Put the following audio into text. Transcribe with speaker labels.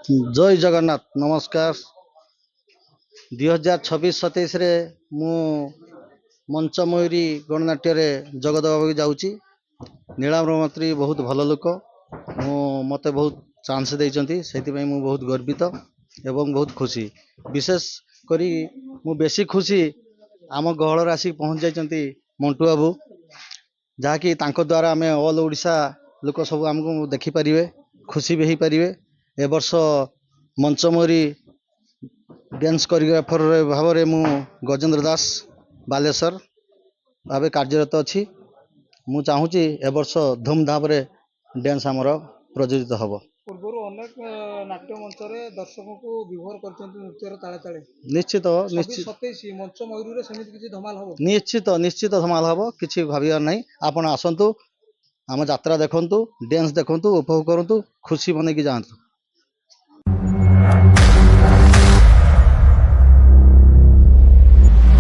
Speaker 1: जय जगन्नाथ नमस्कार 2026-27 रे मु मंचमयूरी गणनाट्य रे जग देवा जाऊँगी। नीलाम्बर मंत्री बहुत भल लोक मते बहुत चांस देइचंती से मु बहुत गर्वित एवं बहुत खुशी। विशेष करी मु बेसी खुशी आम गहल आसिक पहुँच जाइचंती मंटू बाबू जहाँकि तांको द्वारा आम ऑल ओडिशा लोक सब आमको देखि पारिबे खुशी भी हो पारिबे। ए वर्ष मंचमयूरी डांस कोरियोग्राफर भाव में मु गजेंद्र दास बालेश्वर भाव कार्यरत अच्छी। मु चाहूँगी ए वर्ष धूमधाम रे डांस आमर प्रज्वलित हब।
Speaker 2: पूर्व अनेक नाट्य मंच दर्शकों को विभोर कर नृत्यर ताले ताले
Speaker 1: निश्चित निश्चित
Speaker 2: 27 मंच मयूरी सेमिति किछि धमाल हबो।
Speaker 1: निश्चित निश्चित धमाल हब किछि भाबियार नहीं। आपण आसंतु आम यात्रा देखंतु डांस देखंतु उपभोग करंतु खुशी मनैकी जांतु।